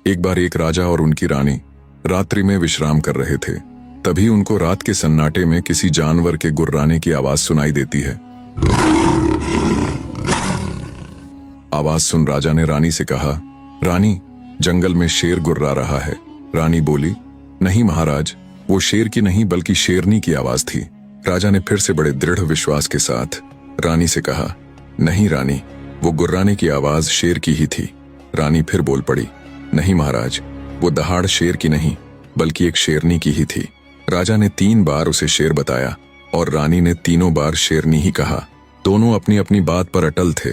एक बार एक राजा और उनकी रानी रात्रि में विश्राम कर रहे थे। तभी उनको रात के सन्नाटे में किसी जानवर के गुर्राने की आवाज सुनाई देती है। आवाज सुन राजा ने रानी से कहा, रानी, जंगल में शेर गुर्रा रहा है। रानी बोली, नहीं महाराज, वो शेर की नहीं बल्कि शेरनी की आवाज थी। राजा ने फिर से बड़े दृढ़ विश्वास के साथ रानी से कहा, नहीं रानी, वो गुर्राने की आवाज शेर की ही थी। रानी फिर बोल पड़ी, नहीं महाराज, वो दहाड़ शेर की नहीं बल्कि एक शेरनी की ही थी। राजा ने 3 बार उसे शेर बताया और रानी ने तीनों बार शेरनी ही कहा। दोनों अपनी अपनी बात पर अटल थे।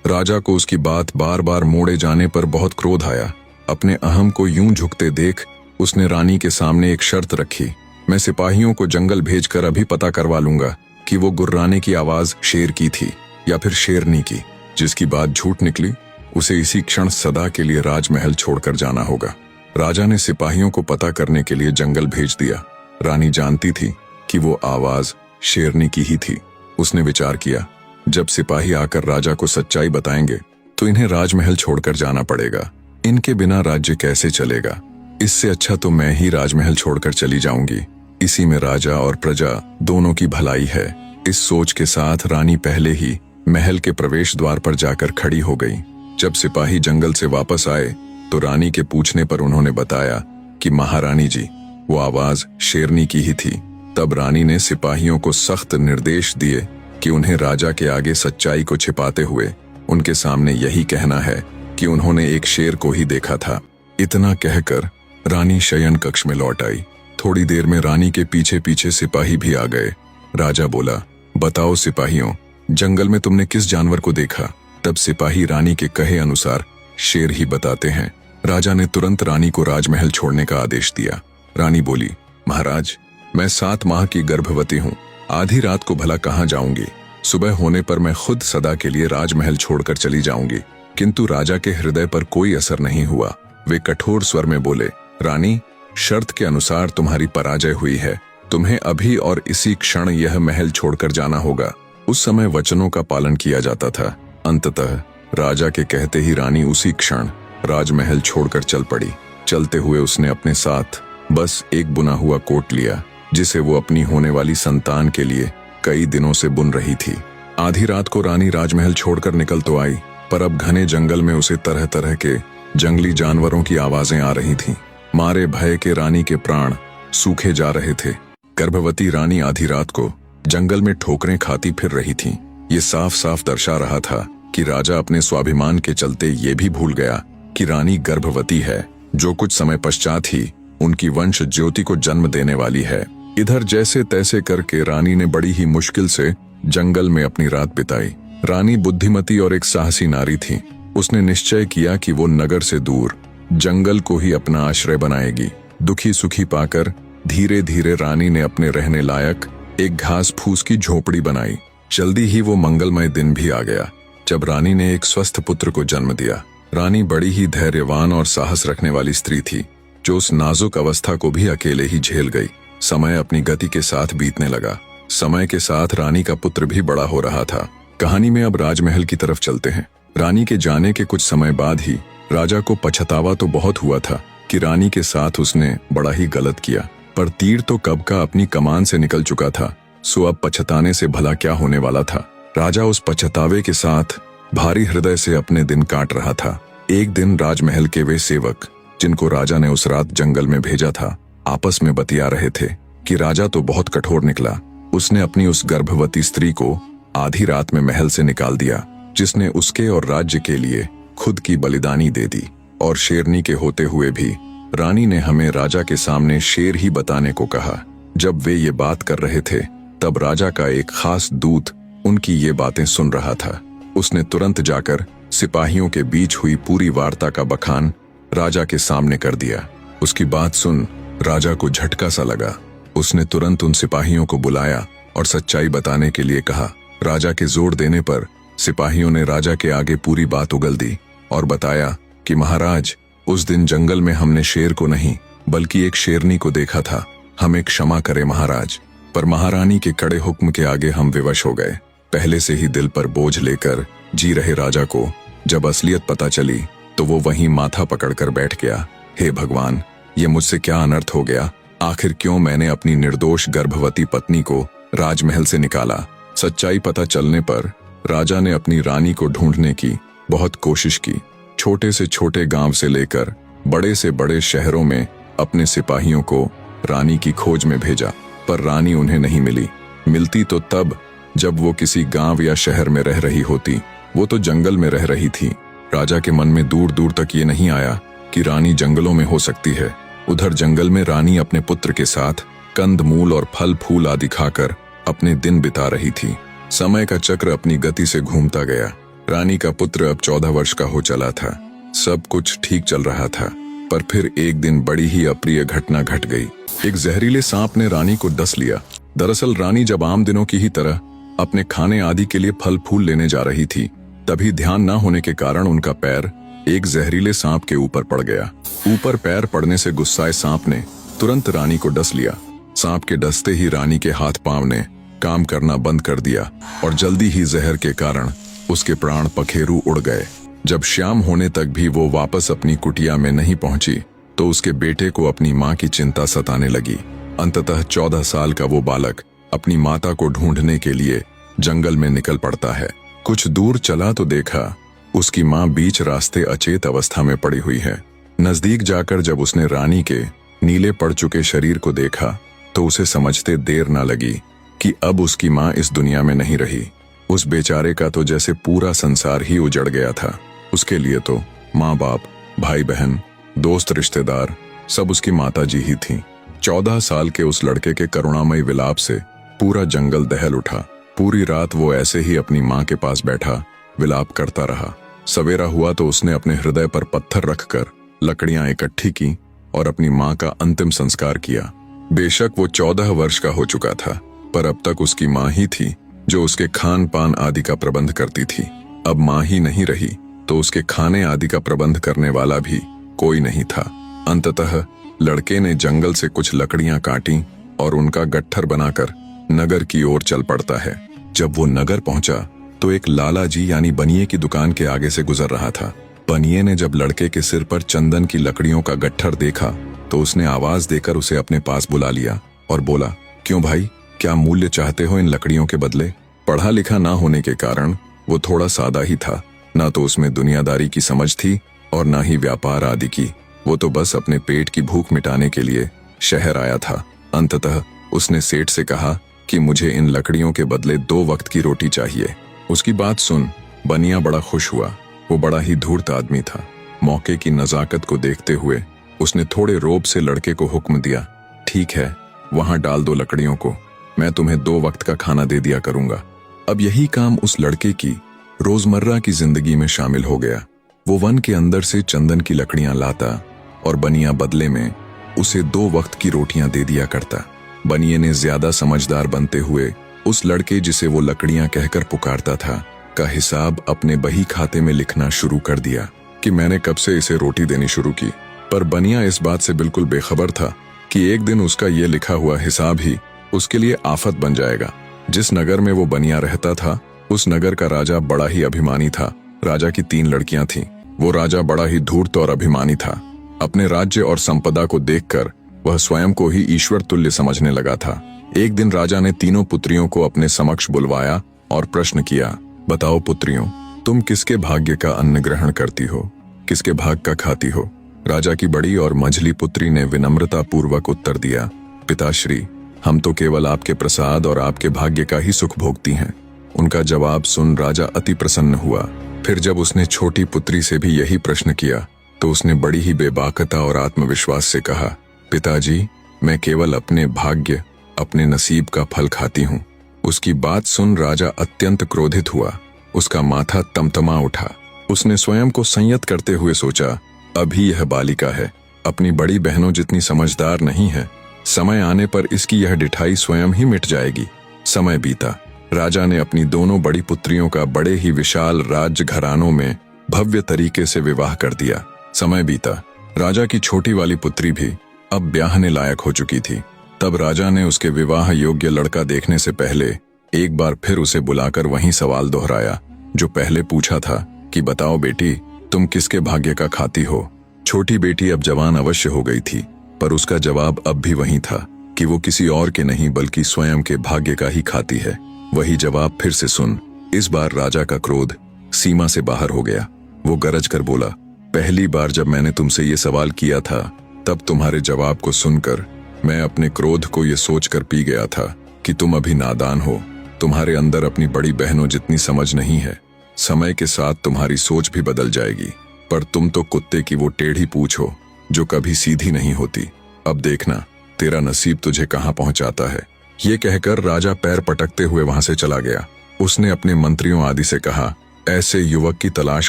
राजा को उसकी बात बार बार मोड़े जाने पर बहुत क्रोध आया। अपने अहम को यूं झुकते देख उसने रानी के सामने एक शर्त रखी, मैं सिपाहियों को जंगल भेजकर अभी पता करवा लूंगा कि वो गुर्राने की आवाज शेर की थी या फिर शेरनी की। जिसकी बात झूठ निकली उसे इसी क्षण सदा के लिए राजमहल छोड़कर जाना होगा। राजा ने सिपाहियों को पता करने के लिए जंगल भेज दिया। रानी जानती थी कि वो आवाज शेरनी की ही थी। उसने विचार किया, जब सिपाही आकर राजा को सच्चाई बताएंगे तो इन्हें राजमहल छोड़कर जाना पड़ेगा। इनके बिना राज्य कैसे चलेगा? इससे अच्छा तो मैं ही राजमहल छोड़कर चली जाऊंगी। इसी में राजा और प्रजा दोनों की भलाई है। इस सोच के साथ रानी पहले ही महल के प्रवेश द्वार पर जाकर खड़ी हो गई। जब सिपाही जंगल से वापस आए तो रानी के पूछने पर उन्होंने बताया कि महारानी जी, वो आवाज शेरनी की ही थी। तब रानी ने सिपाहियों को सख्त निर्देश दिए कि उन्हें राजा के आगे सच्चाई को छिपाते हुए उनके सामने यही कहना है कि उन्होंने एक शेर को ही देखा था। इतना कहकर रानी शयन कक्ष में लौट आई। थोड़ी देर में रानी के पीछे पीछे सिपाही भी आ गए। राजा बोला, बताओ सिपाहियों, जंगल में तुमने किस जानवर को देखा? तब सिपाही रानी के कहे अनुसार शेर ही बताते हैं। राजा ने तुरंत रानी को राजमहल छोड़ने का आदेश दिया। रानी बोली, महाराज, मैं 7 माह की गर्भवती हूँ। आधी रात को भला कहाँ जाऊंगी? सुबह होने पर मैं खुद सदा के लिए राजमहल छोड़कर चली जाऊंगी। किंतु राजा के हृदय पर कोई असर नहीं हुआ। वे कठोर स्वर में बोले, रानी, शर्त के अनुसार तुम्हारी पराजय हुई है। तुम्हें अभी और इसी क्षण यह महल छोड़कर जाना होगा। उस समय वचनों का पालन किया जाता था। अंततः राजा के कहते ही रानी उसी क्षण राजमहल छोड़कर चल पड़ी। चलते हुए उसने अपने साथ बस एक बुना हुआ कोट लिया, जिसे वो अपनी होने वाली संतान के लिए कई दिनों से बुन रही थी। आधी रात को रानी राजमहल छोड़कर निकल तो आई, पर अब घने जंगल में उसे तरह तरह के जंगली जानवरों की आवाजें आ रही थीं। मारे भय के रानी के प्राण सूखे जा रहे थे। गर्भवती रानी आधी रात को जंगल में ठोकरें खाती फिर रही थी। ये साफ साफ दर्शा रहा था कि राजा अपने स्वाभिमान के चलते ये भी भूल गया कि रानी गर्भवती है, जो कुछ समय पश्चात ही उनकी वंश ज्योति को जन्म देने वाली है। इधर जैसे तैसे करके रानी ने बड़ी ही मुश्किल से जंगल में अपनी रात बिताई। रानी बुद्धिमती और एक साहसी नारी थी। उसने निश्चय किया कि वो नगर से दूर जंगल को ही अपना आश्रय बनाएगी। दुखी सुखी पाकर धीरे धीरे रानी ने अपने रहने लायक एक घास फूस की झोपड़ी बनाई। जल्दी ही वो मंगलमय दिन भी आ गया, जब रानी ने एक स्वस्थ पुत्र को जन्म दिया। रानी बड़ी ही धैर्यवान और साहस रखने वाली स्त्री थी, जो उस नाजुक अवस्था को भी अकेले ही झेल गई। समय अपनी गति के साथ बीतने लगा। समय के साथ रानी का पुत्र भी बड़ा हो रहा था। कहानी में अब राजमहल की तरफ चलते हैं। रानी के जाने के कुछ समय बाद ही राजा को पछतावा तो बहुत हुआ था कि रानी के साथ उसने बड़ा ही गलत किया, पर तीर तो कब का अपनी कमान से निकल चुका था, सो अब पछताने से भला क्या होने वाला था। राजा उस पछतावे के साथ भारी हृदय से अपने दिन काट रहा था। एक दिन राजमहल के वे सेवक, जिनको राजा ने उस रात जंगल में भेजा था, आपस में बतिया रहे थे कि राजा तो बहुत कठोर निकला। उसने अपनी उस गर्भवती स्त्री को आधी रात में महल से निकाल दिया, जिसने उसके और राज्य के लिए खुद की बलिदानी दे दी। और शेरनी के होते हुए भी रानी ने हमें राजा के सामने शेर ही बताने को कहा। जब वे ये बात कर रहे थे, तब राजा का एक खास दूत उनकी ये बातें सुन रहा था। उसने तुरंत जाकर सिपाहियों के बीच हुई पूरी वार्ता का बखान राजा के सामने कर दिया। उसकी बात सुन राजा को झटका सा लगा। उसने तुरंत उन सिपाहियों को बुलाया और सच्चाई बताने के लिए कहा। राजा के जोर देने पर सिपाहियों ने राजा के आगे पूरी बात उगल दी और बताया कि महाराज, उस दिन जंगल में हमने शेर को नहीं बल्कि एक शेरनी को देखा था। हमें क्षमा करें महाराज। पर महारानी के कड़े हुक्म के आगे हम विवश हो गए। पहले से ही दिल पर बोझ लेकर जी रहे राजा को जब असलियत पता चली तो वो वहीं माथा पकड़कर बैठ गया। हे भगवान, ये मुझसे क्या अनर्थ हो गया। आखिर क्यों मैंने अपनी निर्दोष गर्भवती पत्नी को राजमहल से निकाला। सच्चाई पता चलने पर राजा ने अपनी रानी को ढूंढने की बहुत कोशिश की। छोटे से छोटे गांव से लेकर बड़े से बड़े शहरों में अपने सिपाहियों को रानी की खोज में भेजा, पर रानी उन्हें नहीं मिली। मिलती तो तब जब वो किसी गांव या शहर में रह रही होती। वो तो जंगल में रह रही थी। राजा के मन में दूर दूर तक ये नहीं आया कि रानी जंगलों में हो सकती है। उधर जंगल में रानी अपने पुत्र के साथ कंद मूल और फल फूल आदि खाकर अपने दिन बिता रही थी। समय का चक्र अपनी गति से घूमता गया। रानी का पुत्र अब 14 वर्ष का हो चला था। सब कुछ ठीक चल रहा था, पर फिर एक दिन बड़ी ही अप्रिय घटना घट गई। एक जहरीले सांप ने रानी को डस लिया। दरअसल रानी जब आम दिनों की ही तरह अपने खाने आदि के लिए फल फूल लेने जा रही थी, तभी ध्यान न होने के कारण उनका पैर एक जहरीले सांप के ऊपर पड़ गया। ऊपर पैर पड़ने से गुस्साए सांप ने तुरंत रानी को डस लिया। सांप के डसते ही रानी के हाथ पांव ने काम करना बंद कर दिया और जल्दी ही जहर के कारण उसके प्राण पखेरु उड़ गए। जब शाम होने तक भी वो वापस अपनी कुटिया में नहीं पहुंची तो उसके बेटे को अपनी मां की चिंता सताने लगी। अंततः 14 साल का वो बालक अपनी माता को ढूंढने के लिए जंगल में निकल पड़ता है। कुछ दूर चला तो देखा उसकी मां बीच रास्ते अचेत अवस्था में पड़ी हुई है। नजदीक जाकर जब उसने रानी के नीले पड़ चुके शरीर को देखा तो उसे समझते देर न लगी कि अब उसकी मां इस दुनिया में नहीं रही। उस बेचारे का तो जैसे पूरा संसार ही उजड़ गया था। उसके लिए तो माँ बाप, भाई बहन, दोस्त, रिश्तेदार सब उसकी माताजी ही थीं। 14 साल के उस लड़के के करुणामयी विलाप से पूरा जंगल दहल उठा। पूरी रात वो ऐसे ही अपनी माँ के पास बैठा विलाप करता रहा। सवेरा हुआ तो उसने अपने हृदय पर पत्थर रखकर लकड़ियां इकट्ठी की और अपनी माँ का अंतिम संस्कार किया। बेशक वो 14 वर्ष का हो चुका था, पर अब तक उसकी माँ ही थी जो उसके खान पान आदि का प्रबंध करती थी। अब माँ ही नहीं रही तो उसके खाने आदि का प्रबंध करने वाला भी कोई नहीं था। अंततः लड़के ने जंगल से कुछ लकड़ियां काटी और उनका गट्ठर बनाकर नगर की ओर चल पड़ता है। जब वो नगर पहुंचा तो एक लाला जी यानी बनिए की दुकान के आगे से गुजर रहा था। बनिए ने जब लड़के के सिर पर चंदन की लकड़ियों का गट्ठर देखा तो उसने आवाज देकर उसे अपने पास बुला लिया और बोला, क्यों भाई, क्या मूल्य चाहते हो इन लकड़ियों के बदले? पढ़ा लिखा ना होने के कारण वो थोड़ा सादा ही था। ना तो उसमें दुनियादारी की समझ थी और ना ही व्यापार आदि की। वो तो बस अपने पेट की भूख मिटाने के लिए शहर आया था। अंततः उसने सेठ से कहा कि मुझे इन लकड़ियों के बदले 2 वक्त की रोटी चाहिए। उसकी बात सुन बनिया बड़ा खुश हुआ। वो बड़ा ही धूर्त आदमी था। मौके की नजाकत को देखते हुए उसने थोड़े रोब से लड़के को हुक्म दिया, ठीक है, वहां डाल दो लकड़ियों को, मैं तुम्हें 2 वक्त का खाना दे दिया करूंगा। अब यही काम उस लड़के की रोजमर्रा की जिंदगी में शामिल हो गया। वो वन के अंदर से चंदन की लकड़ियां लाता और बनिया बदले में उसे 2 वक्त की रोटियां दे दिया करता। बनिए ने ज्यादा समझदार बनते हुए उस लड़के जिसे वो लकड़ियां कहकर पुकारता था का हिसाब अपने बही खाते में लिखना शुरू कर दिया कि मैंने कब से इसे रोटी देनी शुरू की। पर बनिया इस बात से बिल्कुल बेखबर था कि एक दिन उसका ये लिखा हुआ हिसाब ही उसके लिए आफत बन जाएगा। जिस नगर में वो बनिया रहता था उस नगर का राजा बड़ा ही अभिमानी था। राजा की 3 लड़कियां थीं। वो राजा बड़ा ही धूर्त और अभिमानी था। अपने राज्य और संपदा को देखकर वह स्वयं को ही ईश्वर तुल्य समझने लगा था। एक दिन राजा ने तीनों पुत्रियों को अपने समक्ष बुलवाया और प्रश्न किया, बताओ पुत्रियों, तुम किसके भाग्य का अन्न ग्रहण करती हो, किसके भाग का खाती हो? राजा की बड़ी और मंझली पुत्री ने विनम्रता पूर्वक उत्तर दिया, पिताश्री, हम तो केवल आपके प्रसाद और आपके भाग्य का ही सुख भोगती हैं। उनका जवाब सुन राजा अति प्रसन्न हुआ। फिर जब उसने छोटी पुत्री से भी यही प्रश्न किया तो उसने बड़ी ही बेबाकता और आत्मविश्वास से कहा, पिताजी, मैं केवल अपने भाग्य, अपने नसीब का फल खाती हूँ। उसकी बात सुन राजा अत्यंत क्रोधित हुआ। उसका माथा तमतमा उठा। उसने स्वयं को संयत करते हुए सोचा, अभी यह बालिका है, अपनी बड़ी बहनों जितनी समझदार नहीं है। समय आने पर इसकी यह डिठाई स्वयं ही मिट जाएगी। समय बीता। राजा ने अपनी दोनों बड़ी पुत्रियों का बड़े ही विशाल राज्य घरानों में भव्य तरीके से विवाह कर दिया। समय बीता। राजा की छोटी वाली पुत्री भी अब ब्याहने लायक हो चुकी थी। तब राजा ने उसके विवाह योग्य लड़का देखने से पहले एक बार फिर उसे बुलाकर वही सवाल दोहराया जो पहले पूछा था कि बताओ बेटी, तुम किसके भाग्य का खाती हो, छोटी बेटी अब जवान अवश्य हो गई थी, पर उसका जवाब अब भी वही था कि वो किसी और के नहीं बल्कि स्वयं के भाग्य का ही खाती है। वही जवाब फिर से सुन। इस बार राजा का क्रोध सीमा से बाहर हो गया। वो गरज कर बोला, पहली बार जब मैंने तुमसे ये सवाल किया था तब तुम्हारे जवाब को सुनकर मैं अपने क्रोध को ये सोचकर पी गया था कि तुम अभी नादान हो, तुम्हारे अंदर अपनी बड़ी बहनों जितनी समझ नहीं है। समय के साथ तुम्हारी सोच भी बदल जाएगी, पर तुम तो कुत्ते की वो टेढ़ी पूंछ हो जो कभी सीधी नहीं होती। अब देखना तेरा नसीब तुझे कहाँ पहुंचाता है। ये कहकर राजा पैर पटकते हुए वहां से चला गया। उसने अपने मंत्रियों आदि से कहा, ऐसे युवक की तलाश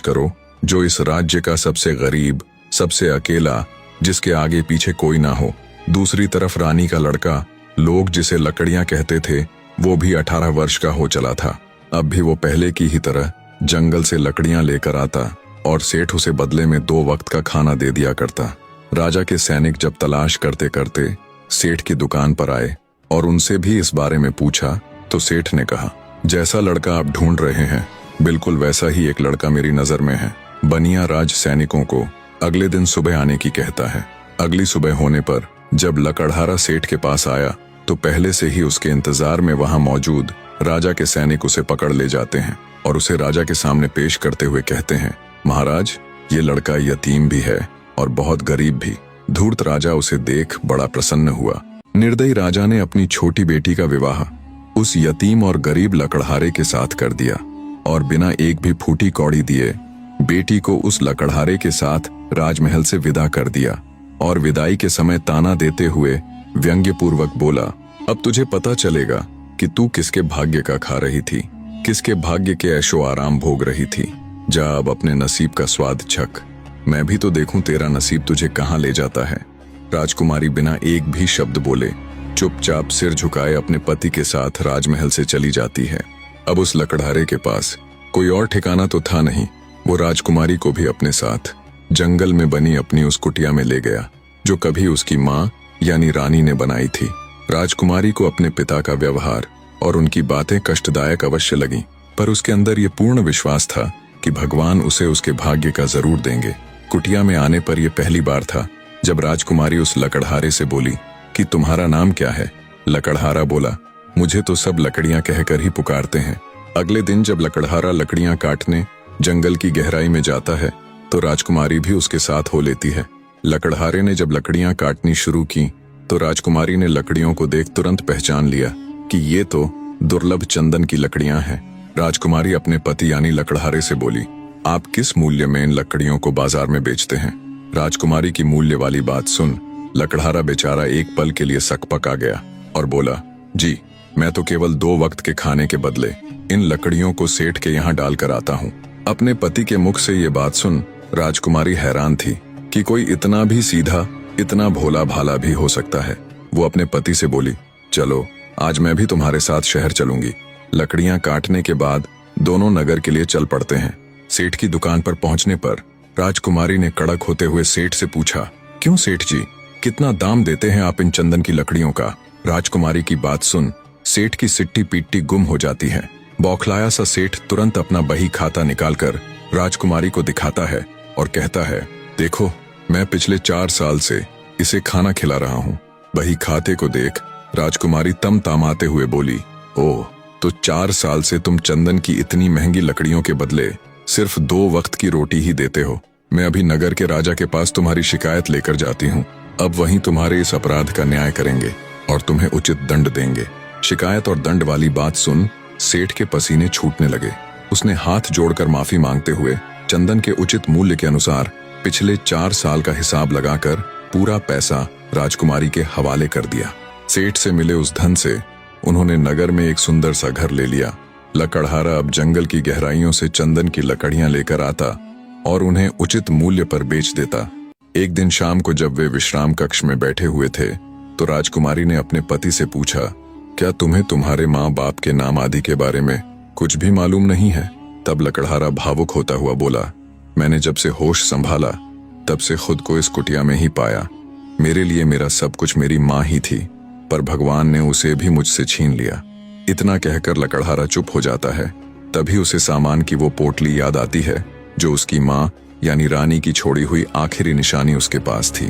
करो जो इस राज्य का सबसे गरीब, सबसे अकेला, जिसके आगे पीछे कोई ना हो। दूसरी तरफ रानी का लड़का, लोग जिसे लकड़ियां कहते थे, वो भी 18 वर्ष का हो चला था। अब भी वो पहले की ही तरह जंगल से लकड़ियां लेकर आता और सेठ उसे बदले में 2 वक्त का खाना दे दिया करता। राजा के सैनिक जब तलाश करते करते सेठ की दुकान पर आए और उनसे भी इस बारे में पूछा तो सेठ ने कहा, जैसा लड़का आप ढूंढ रहे हैं बिल्कुल वैसा ही एक लड़का मेरी नजर में है। बनिया राज सैनिकों को अगले दिन सुबह आने की कहता है। अगली सुबह होने पर जब लकड़हारा सेठ के पास आया तो पहले से ही उसके इंतजार में वहां मौजूद राजा के सैनिक उसे पकड़ ले जाते हैं और उसे राजा के सामने पेश करते हुए कहते हैं, महाराज ये लड़का यतीम भी है और बहुत गरीब भी। धूर्त राजा उसे देख बड़ा प्रसन्न हुआ। निर्दयी राजा ने अपनी छोटी बेटी का विवाह उस यतीम और गरीब लकड़हारे के साथ कर दिया और बिना एक भी फूटी कौड़ी दिए बेटी को उस लकड़हारे के साथ राजमहल से विदा कर दिया और विदाई के समय ताना देते हुए व्यंग्यपूर्वक बोला, अब तुझे पता चलेगा कि तू किसके भाग्य का खा रही थी, किसके भाग्य के ऐशो आराम भोग रही थी। जा अब अपने नसीब का स्वाद चख, मैं भी तो देखूं तेरा नसीब तुझे कहां ले जाता है। राजकुमारी बिना एक भी शब्द बोले चुपचाप सिर झुकाए अपने पति के साथ राजमहल से चली जाती है। अब उस लकड़हारे के पास कोई और ठिकाना तो था नहीं। वो राजकुमारी को भी अपने साथ जंगल में बनी अपनी उस कुटिया में ले गया जो कभी उसकी माँ यानी रानी ने बनाई थी। राजकुमारी को अपने पिता का व्यवहार और उनकी बातें कष्टदायक अवश्य लगीं, पर उसके अंदर ये पूर्ण विश्वास था कि भगवान उसे उसके भाग्य का जरूर देंगे। कुटिया में आने पर यह पहली बार था जब राजकुमारी उस लकड़हारे से बोली कि तुम्हारा नाम क्या है। लकड़हारा बोला, मुझे तो सब लकड़ियां कहकर ही पुकारते हैं। अगले दिन जब लकड़हारा लकड़ियां काटने जंगल की गहराई में जाता है तो राजकुमारी भी उसके साथ हो लेती है। लकड़हारे ने जब लकड़ियां काटनी शुरू की तो राजकुमारी ने लकड़ियों को देख तुरंत पहचान लिया कि ये तो दुर्लभ चंदन की लकड़ियां हैं। राजकुमारी अपने पति यानी लकड़हारे से बोली, आप किस मूल्य में इन लकड़ियों को बाजार में बेचते हैं। राजकुमारी की मूल्य वाली बात सुन लकड़हारा बेचारा एक पल के लिए सकपक आ गया और बोला, जी मैं तो केवल 2 वक्त के खाने के बदले इन लकड़ियों को सेठ के यहाँ डालकर आता हूँ। अपने पति के मुख से ये बात सुन राजकुमारी हैरान थी कि कोई इतना भी सीधा, इतना भोला भाला भी हो सकता है। वो अपने पति से बोली, चलो आज मैं भी तुम्हारे साथ शहर चलूंगी। लकड़ियां काटने के बाद दोनों नगर के लिए चल पड़ते हैं। सेठ की दुकान पर पहुंचने पर राजकुमारी ने कड़क होते हुए सेठ से पूछा, क्यों सेठ जी, कितना दाम देते हैं आप इन चंदन की लकड़ियों का। राजकुमारी की बात सुन सेठ की सिट्टी पीट्टी गुम हो जाती है। बौखलाया सा सेठ तुरंत अपना बही खाता निकालकर राजकुमारी को दिखाता है और कहता है, देखो मैं पिछले 4 साल से इसे खाना खिला रहा हूँ। बही खाते को देख राजकुमारी तम तामाते हुए बोली, ओह तो 4 साल से तुम चंदन की इतनी महंगी लकड़ियों के बदले सिर्फ 2 वक्त की रोटी ही देते हो। मैं अभी नगर के राजा के पास तुम्हारी शिकायत लेकर जाती हूँ। अब वहीं तुम्हारे इस अपराध का न्याय करेंगे और तुम्हें उचित दंड देंगे। शिकायत और दंड वाली बात सुन सेठ के पसीने छूटने लगे। उसने हाथ जोड़कर माफी मांगते हुए चंदन के उचित मूल्य के अनुसार पिछले 4 साल का हिसाब लगाकर पूरा पैसा राजकुमारी के हवाले कर दिया। सेठ से मिले उस धन से उन्होंने नगर में एक सुंदर सा घर ले लिया। लकड़हारा अब जंगल की गहराइयों से चंदन की लकड़ियां लेकर आता और उन्हें उचित मूल्य पर बेच देता। एक दिन शाम को जब वे विश्राम कक्ष में बैठे हुए थे तो राजकुमारी ने अपने पति से पूछा, क्या तुम्हें तुम्हारे माँ बाप के नाम आदि के बारे में कुछ भी मालूम नहीं है। तब लकड़हारा भावुक होता हुआ बोला, मैंने जब से होश संभाला तब से खुद को इस कुटिया में ही पाया। मेरे लिए मेरा सब कुछ मेरी माँ ही थी, पर भगवान ने उसे भी मुझसे छीन लिया। इतना कहकर लकड़हारा चुप हो जाता है। तभी उसे सामान की वो पोटली याद आती है जो उसकी माँ यानी रानी की छोड़ी हुई आखिरी निशानी उसके पास थी।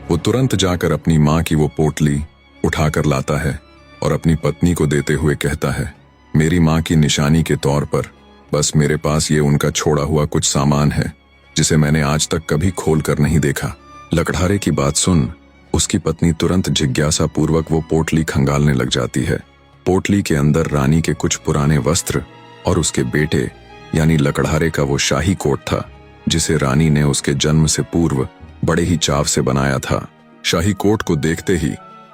वो तुरंत जाकर अपनी माँ की वो पोटली उठाकर लाता है और अपनी पत्नी को देते हुए कहता है, मेरी माँ की निशानी के तौर पर बस मेरे पास ये उनका छोड़ा हुआ कुछ सामान है जिसे मैंने आज तक कभी खोल कर नहीं देखा। लकड़हारे की बात सुन उसकी पत्नी तुरंत जिज्ञासा पूर्वक वो पोटली खंगालने लग जाती है। पोटली के अंदर रानी के कुछ पुराने वस्त्र और उसके बेटे यानी लकड़हारे का वो शाही कोट था जिसे रानी ने उसके जन्म से पूर्व बड़े ही चाव से बनाया था। शाही कोट को देखते ही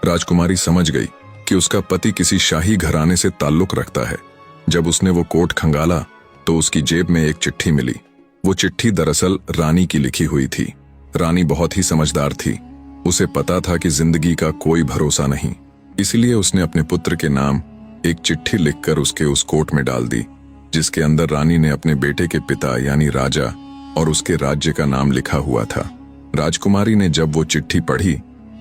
राजकुमारी समझ गई कि उसका पति किसी शाही घराने से ताल्लुक रखता है। जब उसने वो कोट खंगाला तो उसकी जेब में एक चिट्ठी मिली। वो चिट्ठी दरअसल रानी की लिखी हुई थी। रानी बहुत ही समझदार थी। उसे पता था कि जिंदगी का कोई भरोसा नहीं, इसलिए उसने अपने पुत्र के नाम एक चिट्ठी लिखकर उसके उस कोट में डाल दी जिसके अंदर रानी ने अपने बेटे के पिता यानी राजा और उसके राज्य का नाम लिखा हुआ था। राजकुमारी ने जब वो चिट्ठी पढ़ी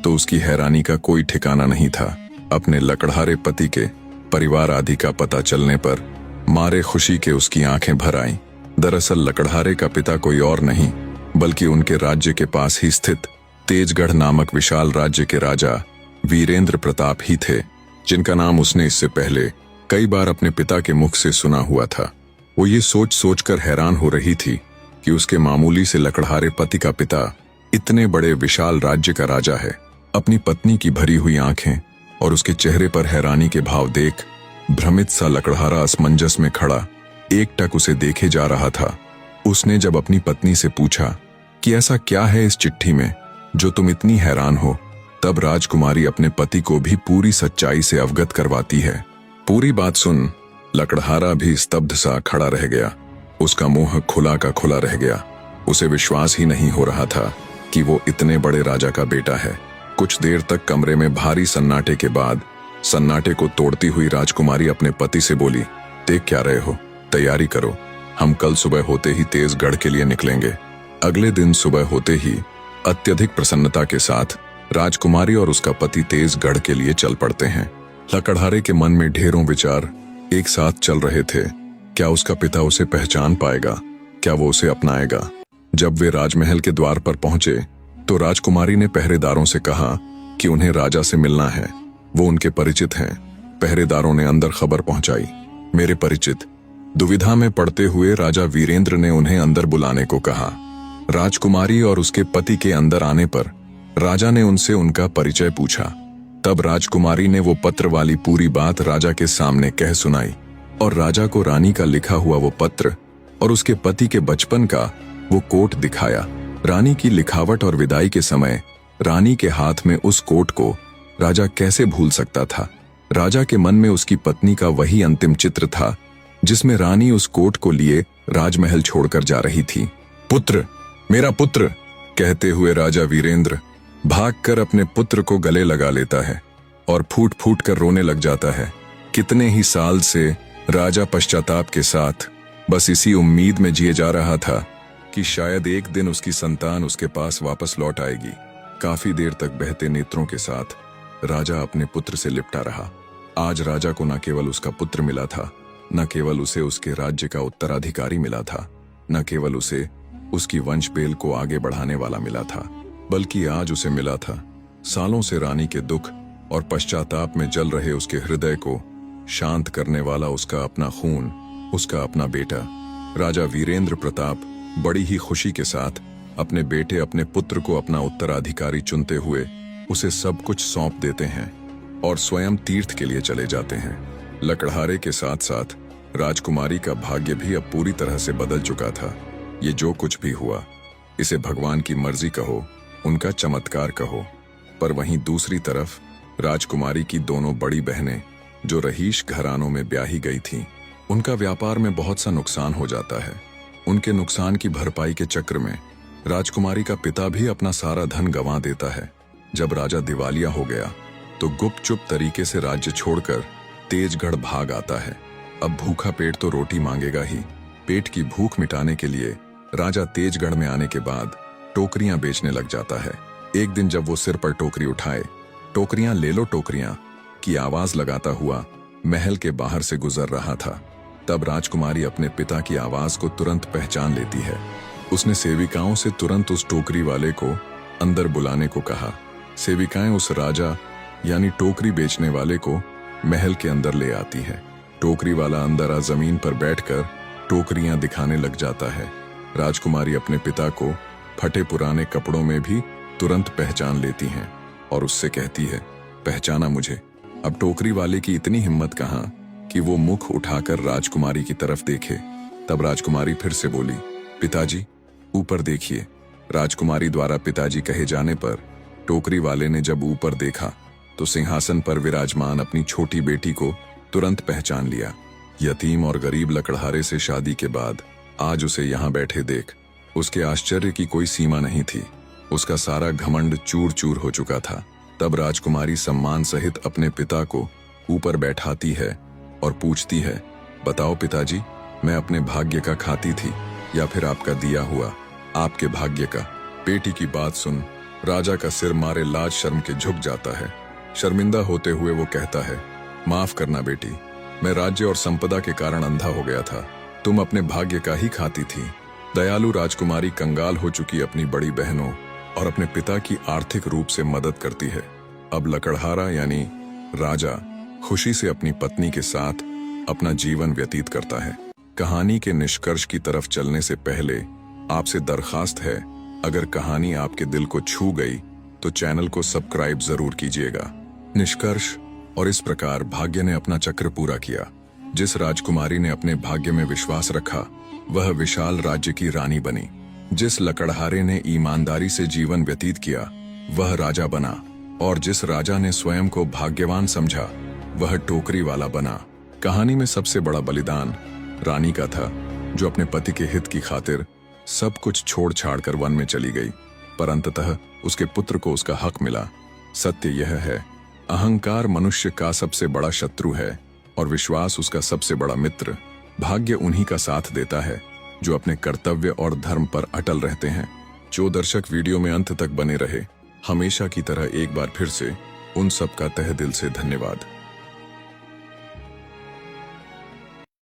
तो उसकी हैरानी का कोई ठिकाना नहीं था। अपने लकड़हारे पति के परिवार आदि का पता चलने पर मारे खुशी के उसकी आंखें भर आईं। दरअसल लकड़हारे का पिता कोई और नहीं बल्कि उनके राज्य के पास ही स्थित तेजगढ़ नामक विशाल राज्य के राजा वीरेंद्र प्रताप ही थे, जिनका नाम उसने इससे पहले कई बार अपने पिता के मुख से सुना हुआ था। वो ये सोच सोचकर हैरान हो रही थी कि उसके मामूली से लकड़हारे पति का पिता इतने बड़े विशाल राज्य का राजा है। अपनी पत्नी की भरी हुई आंखें और उसके चेहरे पर हैरानी के भाव देख भ्रमित सा लकड़हारा असमंजस में खड़ा एकटक उसे देखे जा रहा था। उसने जब अपनी पत्नी से पूछा कि ऐसा क्या है इस चिट्ठी में जो तुम इतनी हैरान हो, तब राजकुमारी अपने पति को भी पूरी सच्चाई से अवगत करवाती है। पूरी बात सुन लकड़हारा भी स्तब्ध सा खड़ा रह गया। उसका मुंह खुला का खुला रह गया। उसे विश्वास ही नहीं हो रहा था कि वो इतने बड़े राजा का बेटा है। कुछ देर तक कमरे में भारी सन्नाटे के बाद सन्नाटे को तोड़ती हुई राजकुमारी अपने पति से बोली, देख क्या रहे हो, तैयारी करो, हम कल सुबह होते ही तेजगढ़ के लिए निकलेंगे। अगले दिन सुबह होते ही अत्यधिक प्रसन्नता के साथ राजकुमारी और उसका पति तेजगढ़ के लिए चल पड़ते हैं। लकड़हारे के मन में ढेरों विचार एक साथ चल रहे थे। क्या उसका पिता उसे पहचान पाएगा? क्या वो उसे अपनाएगा? जब वे राजमहल के द्वार पर पहुंचे तो राजकुमारी ने पहरेदारों से कहा कि उन्हें राजा से मिलना है, वो उनके परिचित हैं। पहरेदारों ने अंदर खबर पहुंचाई, मेरे परिचित। दुविधा में पड़ते हुए राजा वीरेंद्र ने उन्हें अंदर बुलाने को कहा। राजकुमारी और उसके पति के अंदर आने पर राजा ने उनसे उनका परिचय पूछा। तब राजकुमारी ने वो पत्र वाली पूरी बात राजा के सामने कह सुनाई और राजा को रानी का लिखा हुआ वो पत्र और उसके पति के बचपन का वो कोट दिखाया। रानी की लिखावट और विदाई के समय रानी के हाथ में उस कोट को राजा कैसे भूल सकता था। राजा के मन में उसकी पत्नी का वही अंतिम चित्र था जिसमें रानी उस कोट को लिए राजमहल छोड़कर जा रही थी। पुत्र, मेरा पुत्र, कहते हुए राजा वीरेंद्र भागकर अपने पुत्र को गले लगा लेता है और फूट फूट कर रोने लग जाता है। कितने ही साल से राजा पश्चाताप के साथ बस इसी उम्मीद में जिए जा रहा था कि शायद एक दिन उसकी संतान उसके पास वापस लौट आएगी। काफी देर तक बहते नेत्रों के साथ राजा अपने पुत्र से लिपटा रहा। आज राजा को न केवल उसका पुत्र मिला था, न केवल उसे उसके राज्य का उत्तराधिकारी मिला था, न केवल उसे उसकी वंश बेल को आगे बढ़ाने वाला मिला था, बल्कि आज उसे मिला था सालों से रानी के दुख और पश्चाताप में जल रहे उसके हृदय को शांत करने वाला उसका अपना खून, उसका अपना बेटा। राजा वीरेंद्र प्रताप बड़ी ही खुशी के साथ अपने बेटे, अपने पुत्र को अपना उत्तराधिकारी चुनते हुए उसे सब कुछ सौंप देते हैं और स्वयं तीर्थ के लिए चले जाते हैं। लकड़हारे के साथ साथ राजकुमारी का भाग्य भी अब पूरी तरह से बदल चुका था। ये जो कुछ भी हुआ इसे भगवान की मर्जी कहो, उनका चमत्कार कहो, पर वहीं दूसरी तरफ राजकुमारी की दोनों बड़ी बहनें जो रहीश घरानों में ब्याही गई थीं, उनका व्यापार में बहुत सा नुकसान हो जाता है। उनके नुकसान की भरपाई के चक्र में राजकुमारी का पिता भी अपना सारा धन गंवा देता है। जब राजा दिवालिया हो गया तो गुपचुप तरीके से राज्य छोड़कर तेजगढ़ भाग आता है। अब भूखा पेट तो रोटी मांगेगा ही। पेट की भूख मिटाने के लिए राजा तेजगढ़ में आने के बाद टोकरियां बेचने लग जाता है। एक दिन जब वो सिर पर टोकरी उठाए, टोकरियां ले लो टोकरियां की आवाज लगाता हुआ महल के बाहर से गुजर रहा था, तब राजकुमारी अपने पिता की आवाज को तुरंत पहचान लेती है। उसने सेविकाओं से तुरंत उस टोकरी वाले को अंदर बुलाने को कहा। सेविकाएं उस राजा यानी टोकरी बेचने वाले को महल के अंदर ले आती है। टोकरी वाला अंदर आ जमीन पर बैठकर टोकरियां दिखाने लग जाता है। राजकुमारी अपने पिता को फटे पुराने कपड़ों में भी तुरंत पहचान लेती हैं और उससे कहती है, पहचाना मुझे। अब टोकरी वाले की इतनी हिम्मत कहाँ कि वो मुख उठाकर राजकुमारी की तरफ देखे। तब राजकुमारी फिर से बोली, पिताजी ऊपर देखिए। राजकुमारी द्वारा पिताजी कहे जाने पर टोकरी वाले ने जब ऊपर देखा तो सिंहासन पर विराजमान अपनी छोटी बेटी को तुरंत पहचान लिया। यतीम और गरीब लकड़हारे से शादी के बाद आज उसे यहाँ बैठे देख उसके आश्चर्य की कोई सीमा नहीं थी। उसका सारा घमंड चूर चूर हो चुका था। तब राजकुमारी सम्मान सहित अपने पिता को ऊपर बैठाती है और पूछती है, बताओ पिताजी, मैं अपने भाग्य का खाती थी या फिर आपका दिया हुआ? आपके भाग्य का। बेटी की बात सुन राजा का सिर मारे लाज शर्म के झुक जाता है। शर्मिंदा होते हुए वो कहता है, माफ करना बेटी, मैं राज्य और संपदा के कारण अंधा हो गया था। तुम अपने भाग्य का ही खाती थी। दयालु राजकुमारी कंगाल हो चुकी अपनी बड़ी बहनों और अपने पिता की आर्थिक रूप से मदद करती है। अब लकड़हारा यानी राजा खुशी से अपनी पत्नी के साथ अपना जीवन व्यतीत करता है। कहानी के निष्कर्ष की तरफ चलने से पहले आपसे दरखास्त है, अगर कहानी आपके दिल को छू गई तो चैनल को सब्सक्राइब जरूर कीजिएगा। निष्कर्ष। और इस प्रकार भाग्य ने अपना चक्र पूरा किया। जिस राजकुमारी ने अपने भाग्य में विश्वास रखा वह विशाल राज्य की रानी बनी। जिस लकड़हारे ने ईमानदारी से जीवन व्यतीत किया वह राजा बना, और जिस राजा ने स्वयं को भाग्यवान समझा वह टोकरी वाला बना। कहानी में सबसे बड़ा बलिदान रानी का था, जो अपने पति के हित की खातिर सब कुछ छोड़ छाड़ कर वन में चली गई, पर अंततः उसके पुत्र को उसका हक मिला। सत्य यह है, अहंकार मनुष्य का सबसे बड़ा शत्रु है और विश्वास उसका सबसे बड़ा मित्र। भाग्य उन्हीं का साथ देता है जो अपने कर्तव्य और धर्म पर अटल रहते हैं। जो दर्शक वीडियो में अंत तक बने रहे, हमेशा की तरह एक बार फिर से उन सब का तहे दिल से धन्यवाद।